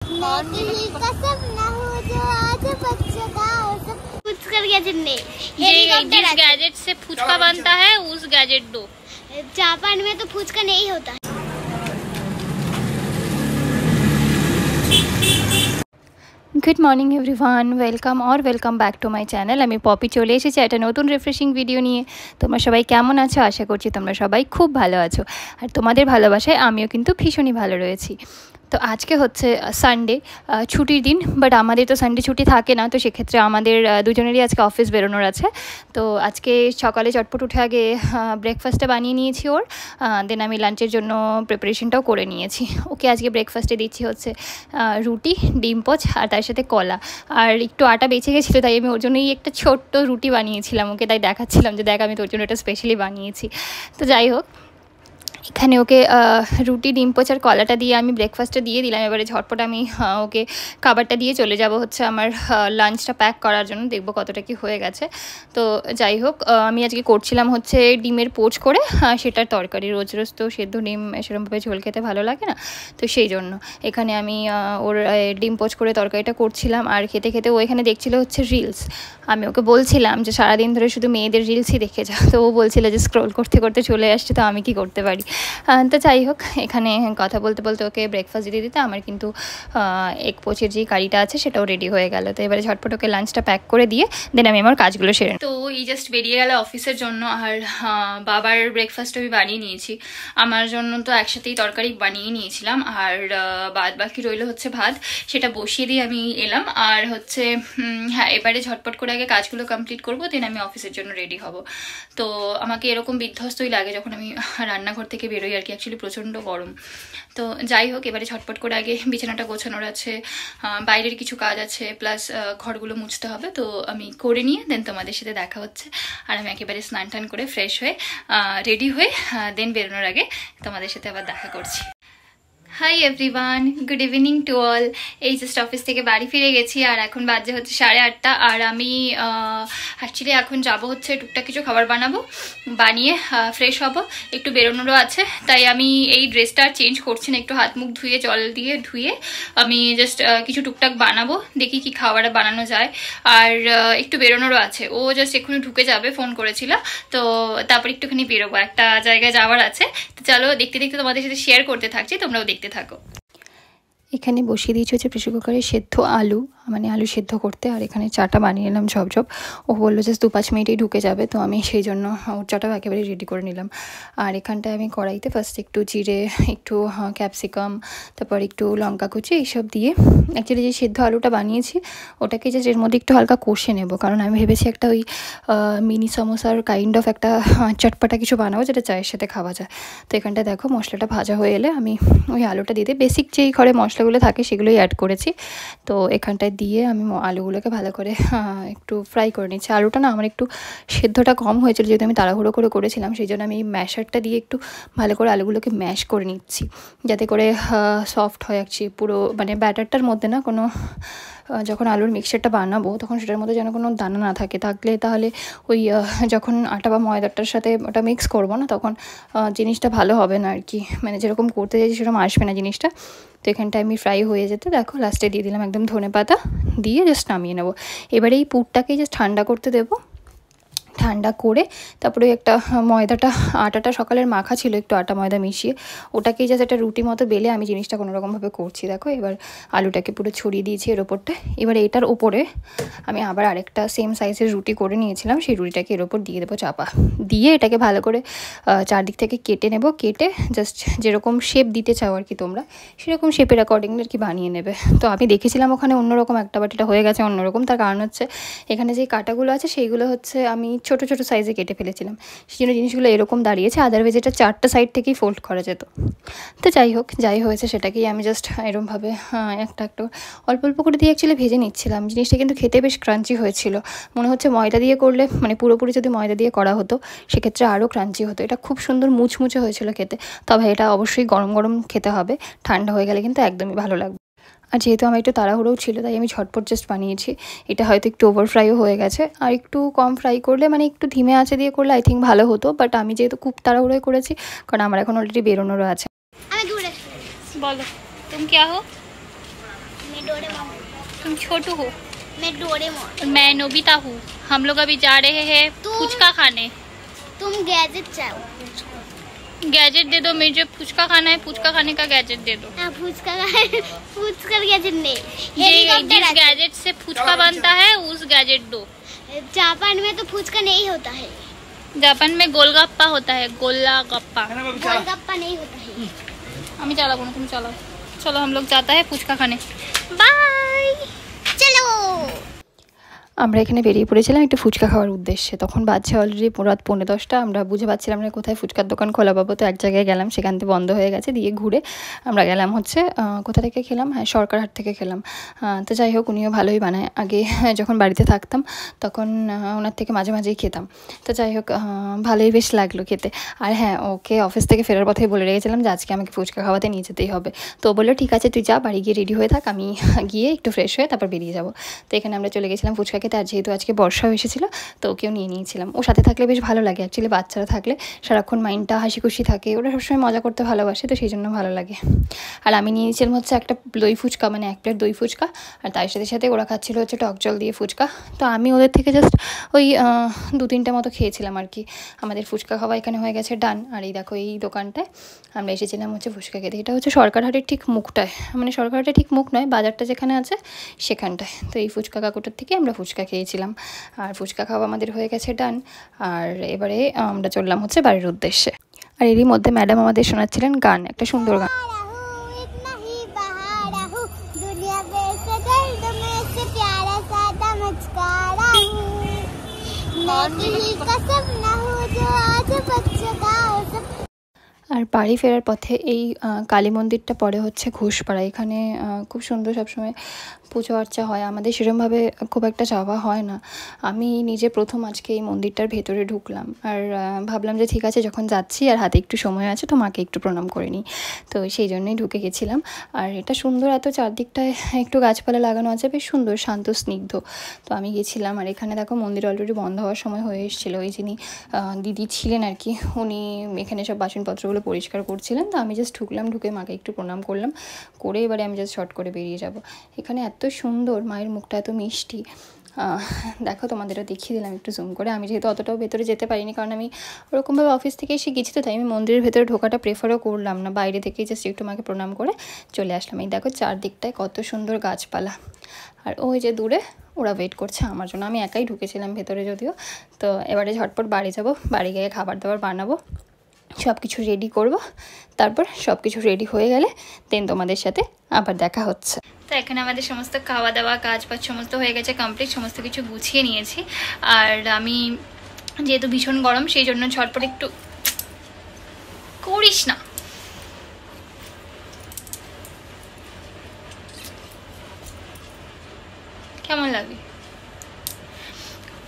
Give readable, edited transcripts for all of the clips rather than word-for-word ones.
जिस गैजेट से फुचका बनता है उस गैजेट दो। जापान में तो फुचका नहीं होता। Good morning everyone, welcome back to my channel. আমি পপি চলে এসেছি একটা নতুন রিফ্রেশিং ভিডিও নিয়ে। তোমরা সবাই কেমন আছো? আশা করছি তোমরা সবাই খুব ভালো আছো, আর তোমাদের ভালোবাসায় আমিও কিন্তু ভীষণই ভালো রয়েছি। তো আজকে হচ্ছে সানডে, ছুটির দিন, বাট আমাদের তো সানডে ছুটি থাকে না, তো সেক্ষেত্রে আমাদের দুজনেরই আজকে অফিস বেরোনোর আছে। তো আজকে সকালে চটপট উঠে আগে ব্রেকফাস্টটা বানিয়ে নিয়েছি ওর, দেন আমি লাঞ্চের জন্য প্রিপারেশনটাও করে নিয়েছি। ওকে আজকে ব্রেকফাস্টে দিচ্ছি হচ্ছে রুটি, ডিম পোচ আর তার সাথে কলা, আর একটু আটা বেঁচে গেছিলো তাই আমি ওর জন্যই একটা ছোট্ট রুটি বানিয়েছিলাম ওকে, তাই দেখাচ্ছিলাম যে দেখ আমি তোর জন্য এটা স্পেশালি বানিয়েছি। তো যাই হোক, এখানে ওকে রুটি, ডিম পোচ আর কলাটা দিয়ে আমি ব্রেকফাস্টটা দিয়ে দিলাম। এবারে ঝটপট আমি ওকে খাবারটা দিয়ে চলে যাব হচ্ছে আমার লাঞ্চটা প্যাক করার জন্য, দেখবো কতটা কি হয়ে গেছে। তো যাই হোক, আমি আজকে করছিলাম হচ্ছে ডিমের পোচ করে সেটার তরকারি। রোজ রোজ তো সেদ্ধ ডিম সেরকমভাবে ঝোল খেতে ভালো লাগে না, তো সেই জন্য এখানে আমি ওর ডিম পোচ করে তরকারিটা করছিলাম। আর খেতে খেতে ও এখানে দেখছিল হচ্ছে রিলস। আমি ওকে বলছিলাম যে সারাদিন ধরে শুধু মেয়েদের রিলসই দেখে যা, তো ও বলছিল যে স্ক্রোল করতে করতে চলে আসছে, তো আমি কি করতে পারি। তো যাই হোক, এখানে কথা বলতে বলতে ওকে ব্রেকফাস্ট দিতে দিতে আমার কিন্তু এগ পোচের যে কারিটা আছে সেটাও রেডি হয়ে গেল। তো এবারে ঝটপট ওকে লাঞ্চটা প্যাক করে দিয়ে দেন আমি আমার কাজগুলো সেরে। তো এই জাস্ট বেরিয়ে গেল অফিসের জন্য, আর বাবার ব্রেকফাস্ট আমি বানিয়ে নিয়েছি। আমার জন্য তো একসাথেই তরকারি বানিয়ে নিয়েছিলাম, আর বাদ বাকি রইল হচ্ছে ভাত, সেটা বসিয়ে দিয়ে আমি এলাম। আর হচ্ছে হ্যাঁ, এবারে ঝটপট করে আগে কাজগুলো কমপ্লিট করবো, দেন আমি অফিসের জন্য রেডি হব। তো আমাকে এরকম বিধ্বস্তই লাগে যখন আমি রান্নাঘর থেকে বেরোই আর কি, অ্যাকচুয়ালি প্রচণ্ড গরম। তো যাই হোক, এবারে ঝটপট করে আগে বিছানাটা গোছানোর আছে, বাইরের কিছু কাজ আছে, প্লাস ঘরগুলো মুছতে হবে। তো আমি করে নিয়ে দেন তোমাদের সাথে দেখা হচ্ছে। আর আমি একেবারে স্নান টান করে ফ্রেশ হয়ে রেডি হয়ে দেন বেরোনোর আগে তোমাদের সাথে আবার দেখা করছি। Hi everyone, good evening to all. এই জাস্ট অফিস থেকে বাড়ি ফিরে গেছি, আর এখন বাজে হচ্ছে 8:30। আর আমি অ্যাকচুয়ালি এখন যাব হচ্ছে টুকটাক কিছু খাবার বানাবো, বানিয়ে ফ্রেশ হব, একটু বেরোনোরও আছে। তাই আমি এই ড্রেসটা চেঞ্জ করছি না, একটু হাত মুখ ধুয়ে জল দিয়ে ধুয়ে আমি জাস্ট কিছু টুকটাক বানাবো, দেখি কি খাবার বানানো যায়। আর একটু বেরোনোরও আছে, ও জাস্ট এক্ষুনি ঢুকে যাবে, ফোন করেছিল। তো তারপর একটুখানি বেরোবো, একটা জায়গায় যাওয়ার আছে। তো চলো দেখতে দেখতে তোমাদের সাথে শেয়ার করতে থাকছি, তোমরাও দেখতে থাকো। এখানে বসিয়ে দিয়েছি হচ্ছে প্রেসার কুকারে সেদ্ধ আলু, মানে আলু সেদ্ধ করতে। আর এখানে চাটা বানিয়ে নিলাম ঝপঝপ। ও বললো জাস্ট 2-5 মিনিটেই ঢুকে যাবে, তো আমি সেই জন্য ওর চাটাও একেবারে রেডি করে নিলাম। আর এখানটায় আমি কড়াইতে ফার্স্ট একটু জিরে, একটু ক্যাপসিকাম, তারপর একটু লঙ্কা কুচি এইসব দিয়ে অ্যাকচুয়ালি যে সেদ্ধ আলুটা বানিয়েছি ওটাকে জাস্ট এর মধ্যে একটু হালকা কষে নেব, কারণ আমি ভেবেছি একটা ওই মিনি সমোসার কাইন্ড অফ একটা চটপাটা কিছু বানাবো যেটা চায়ের সাথে খাওয়া যায়। তো এখানটায় দেখো মশলাটা ভাজা হয়ে এলে আমি ওই আলুটা দিয়ে বেসিক যেই ঘরে মশলাগুলো থাকে সেগুলোই অ্যাড করেছি। তো এখানটায় দিয়ে আমি আলুগুলোকে ভালো করে একটু ফ্রাই করে নিচ্ছি। আলুটা না আমার একটু সেদ্ধটা কম হয়েছিল, যেহেতু আমি তাড়াহুড়ো করে করেছিলাম, সেই জন্য আমি এই ম্যাশারটা দিয়ে একটু ভালো করে আলুগুলোকে ম্যাশ করে নিচ্ছি, যাতে করে সফট হয়। অ্যাকচুয়ালি পুরো মানে ব্যাটারটার মধ্যে না কোনো, যখন আলুর মিক্সচারটা বানাবো তখন সেটার মধ্যে যেন কোনো দানা না থাকে, তাহলে ওই যখন আটা বা ময়দাটার সাথে ওটা মিক্স করবো না তখন জিনিসটা ভালো হবে না আর কি, মানে যেরকম করতে চাইছি সেরকম আসবে না জিনিসটা। তো এখানটায় আমি ফ্রাই হয়ে যেতে দেখো লাস্টে দিয়ে দিলাম একদম ধনেপাতা, দিয়ে জাস্ট নামিয়ে নেবো। এবারে এই পুরটাকেই জাস্ট ঠান্ডা করতে দেবো। ঠান্ডা করে তারপরে একটা ময়দাটা, আটাটা সকালের মাখা ছিল, একটু আটা ময়দা মিশিয়ে ওটাকেই জাস্ট একটা রুটি মতো বেলে আমি জিনিসটা কোনোরকমভাবে করছি। দেখো এবার আলুটাকে পুরো ছড়িয়ে দিয়েছি এর ওপরটা। এবার এটার ওপরে আমি আবার আরেকটা সেম সাইজের রুটি করে নিয়েছিলাম, সেই রুটিটাকে এর ওপর দিয়ে দেবো চাপা দিয়ে, এটাকে ভালো করে চারদিক থেকে কেটে নেব। কেটে জাস্ট যেরকম শেপ দিতে চাও আর কি তোমরা, সেরকম শেপের অ্যাকর্ডিংলি আর কি বানিয়ে নেবে। তো আমি দেখেছিলাম ওখানে অন্যরকম একটা, বাট এটা হয়ে গেছে অন্যরকম। তার কারণ হচ্ছে এখানে যেই কাটাগুলো আছে সেইগুলো হচ্ছে আমি ছোটো ছোটো সাইজে কেটে ফেলেছিলাম, সেই জন্য জিনিসগুলো এরকম দাঁড়িয়েছে। আদারওয়াইজ এটা 4টা সাইড থেকেই ফোল্ড করা যেত। তো যাই হোক, যাই হয়েছে সেটাকেই আমি জাস্ট এরকমভাবে একটা অল্প অল্প করে দিয়ে অ্যাকচুয়ালি ভেজে নিচ্ছিলাম। জিনিসটা কিন্তু খেতে বেশ ক্রাঞ্চি হয়েছিল, মনে হচ্ছে ময়দা দিয়ে করলে, মানে পুরোপুরি যদি ময়দা দিয়ে করা হতো সেক্ষেত্রে আরও ক্রাঞ্চি হতো। এটা খুব সুন্দর মুচমুচে হয়েছিল খেতে, তবে এটা অবশ্যই গরম গরম খেতে হবে, ঠান্ডা হয়ে গেলে কিন্তু একদমই ভালো লাগবে। আর যেহেতু আমার একটু তাড়াহুড়োও ছিল তাই আমি ঝটপট জাস্ট বানিয়েছি। এটা হয়তো একটু ওভার ফ্রাইও হয়ে গেছে, আর একটু কম ফ্রাই করলে, মানে একটু ধিমে আঁচে দিয়ে করলে আই থিঙ্ক ভালো হতো। বাট আমি যেহেতু খুব তাড়াহুড়োই করেছি, কারণ আমার এখন অলরেডি বেরোনোরও আছে। বলো তুমি क्या हो? डोरेमोन। तुम छोटू हो, मैं डोरेमोन। मैं नोबिता हूँ। हम लोग अभी जा रहे हैं फुचका खाने। तुम गैजेट चाहो? गैजेट दे दो, मुझे फुचका खाना है, फुचका खाने का गैजेट दे दो। हाँ, फुचका गैजेट नहीं, जिस हेलीकॉप्टर आता है। गैजेट से फुचका बनता है उस गैजेट दो। जापान में तो फुचका नहीं होता है। जापान में गोलगप्पा होता है, गोलगप्पा। गोलगप्पा नहीं होता है। আমি চালাবো না, তুমি চালাও। চলো हम लोग जाता है ফুচকা खाने। বাই। चलो। আমরা এখানে বেরিয়ে পড়েছিলাম একটু ফুচকা খাওয়ার উদ্দেশ্যে। তখন বাজছে অলরেডি রাত 9:30। আমরা বুঝে পাচ্ছিলাম না কোথায় ফুচকার দোকান খোলা পাবো। তো এক জায়গায় গেলাম, সেখান থেকে বন্ধ হয়ে গেছে। দিয়ে ঘুরে আমরা গেলাম হচ্ছে কোথা থেকে খেলাম, হ্যাঁ সরকারহাট থেকে খেলাম। তো যাই হোক, উনিও ভালোই বানায়। আগে যখন বাড়িতে থাকতাম তখন ওনার থেকে মাঝে মাঝেই খেতাম। তো যাই হোক, ভালোই বেশ লাগলো খেতে। আর হ্যাঁ, ওকে অফিস থেকে ফেরার পথেই বলে রেখেছিলাম যে আজকে আমাকে ফুচকা খাওয়াতে নিয়ে যেতেই হবে। তো বললো ঠিক আছে, তুই যা, বাড়ি গিয়ে রেডি হয়ে থাক, আমি গিয়ে একটু ফ্রেশ হয়ে তারপর বেরিয়ে যাবো। তো এখানে আমরা চলে গেছিলাম ফুচকা খেতে। আর যেহেতু আজকে বর্ষাও এসেছিলো তো ওকেও নিয়ে নিয়েছিলাম। ও সাথে থাকলে বেশ ভালো লাগে। অ্যাকচুয়ালি বাচ্চারা থাকলে সারাক্ষণ মাইন্ডটা হাসি খুশি থাকে, ওরা সবসময় মজা করতে ভালোবাসে, তো সেই জন্য ভালো লাগে। আর আমি নিয়ে নিয়েছিলাম হচ্ছে একটা দই ফুচকা, মানে 1 প্লেট দই ফুচকা। আর তার সাথে সাথে ওরা খাচ্ছিল হচ্ছে টক জল দিয়ে ফুচকা। তো আমি ওদের থেকে জাস্ট ওই 2-3টে মতো খেয়েছিলাম আর কি। আমাদের ফুচকা খাওয়া এখানে হয়ে গেছে ডান। আর এই দেখো, এই দোকানটায় আমরা এসেছিলাম হচ্ছে ফুচকা খেতে। এটা হচ্ছে সরকারহাটের ঠিক মুখটায়, মানে সরকারহাটের ঠিক মুখ নয়, বাজারটা যেখানে আছে সেখানটায়। তো এই ফুচকা কাকুটার থেকে আমরা ফুচকা খেয়েছিলাম। আর ফুচকা খাওয়া আমাদের হয়ে গেছে ডান। আর এবারে আমরা চললাম হচ্ছে বাড়ির উদ্দেশ্যে। আর এরই মধ্যে ম্যাডাম আমাদের শোনাচ্ছিলেন গান, একটা সুন্দর গান। আর বাড়ি ফেরার পথে এই কালী মন্দিরটা পড়ে হচ্ছে ঘোষপাড়া। এখানে খুব সুন্দর সবসময় পুজো আর্চা হয়। আমাদের সেরকমভাবে খুব একটা যাওয়া হয় না। আমি নিজে প্রথম আজকে এই মন্দিরটার ভেতরে ঢুকলাম। আর ভাবলাম যে ঠিক আছে, যখন যাচ্ছি আর হাতে একটু সময় আছে তো মাকে একটু প্রণাম করে নিই। তো সেই জন্যই ঢুকে গেছিলাম। আর এটা সুন্দর, এত চারদিকটায় একটু গাছপালা লাগানো আছে, বেশ সুন্দর, শান্ত স্নিগ্ধ। তো আমি গেছিলাম। আর এখানে দেখো, মন্দির অলরেডি বন্ধ হওয়ার সময় হয়ে এসেছিলো। ওই যিনি দিদি ছিলেন আর কি, উনি এখানে সব বাসনপত্রগুলো পরিষ্কার করছিলেন। তো আমি জাস্ট ঢুকলাম, ঢুকে মাকে একটু প্রণাম করলাম, করে এবারে আমি জাস্ট শর্ট করে বেরিয়ে যাব। এখানে এত সুন্দর, মায়ের মুখটা এত মিষ্টি। দেখো, তোমাদেরও দেখিয়ে দিলাম একটু জুম করে। আমি যেহেতু অতটাও ভেতরে যেতে পারিনি, কারণ আমি ওরকমভাবে অফিস থেকে এসে গেছি, তো তাই আমি মন্দিরের ভেতরে ঢোকাটা প্রেফারও করলাম না। বাইরে থেকেই জাস্ট একটু মাকে প্রণাম করে চলে আসলাম। এই দেখো, চারদিকটায় কত সুন্দর গাছপালা। আর ওই যে দূরে ওরা ওয়েট করছে আমার জন্য। আমি একাই ঢুকেছিলাম ভেতরে যদিও। তো এবারে ঝটপট বাড়ি যাব, বাড়ি গিয়ে খাবার দাবার বানাবো, সব কিছু রেডি করব। তারপর সব কিছু রেডি হয়ে গেলে দেন তোমাদের সাথে আবার দেখা হচ্ছে। তো এখানে আমাদের সমস্ত খাওয়া দাওয়া, কাজ বাজ সমস্ত হয়ে গেছে কমপ্লিট, সমস্ত কিছু গুছিয়ে নিয়েছি। আর আমি যেহেতু ভীষণ গরম, সেই জন্য ঝটপট একটু করিস না, কেমন লাগে?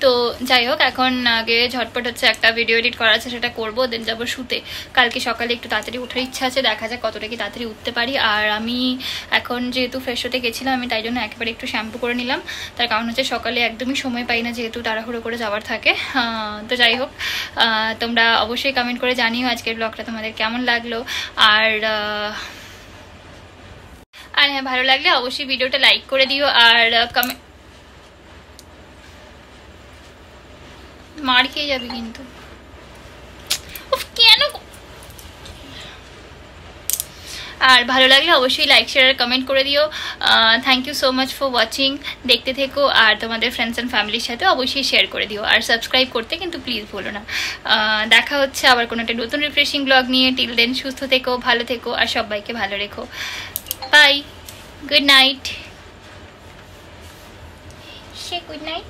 তো যাই হোক, এখন আগে ঝটপট হচ্ছে একটা ভিডিও এডিট করা আছে, সেটা করবো, দেন যাবো শুতে। কালকে সকালে একটু তাড়াতাড়ি ওঠার ইচ্ছা আছে, দেখা যাক কতটা কি তাড়াতাড়ি উঠতে পারি। আর আমি এখন যেহেতু ফ্রেশ হতে গেছিলাম, আমি তাই জন্য একেবারে একটু শ্যাম্পু করে নিলাম। তার কারণ হচ্ছে সকালে একদমই সময় পাই না, যেহেতু তাড়াহুড়ো করে যাওয়ার থাকে। তো যাই হোক, তোমরা অবশ্যই কমেন্ট করে জানিও আজকের ব্লগটা তোমাদের কেমন লাগলো। আর হ্যাঁ, ভালো লাগলে অবশ্যই ভিডিওটা লাইক করে দিও। আর কমেন্ট, মার খেয়ে যাবি কিন্তু, কেন? আর ভালো লাগলে অবশ্যই লাইক, শেয়ার আর কমেন্ট করে দিও। Thank you so much for watching. দেখতে থেকো, আর তোমাদের ফ্রেন্ডস অ্যান্ড ফ্যামিলির সাথে অবশ্যই শেয়ার করে দিও। আর সাবস্ক্রাইব করতে কিন্তু প্লিজ ভুলো না। দেখা হচ্ছে আবার কোনো একটা নতুন রিফ্রেশিং ব্লগ নিয়ে। টিল দেন সুস্থ থেকো, ভালো থেকো, আর সবাইকে ভালো রেখো। Bye, good night. Say good night.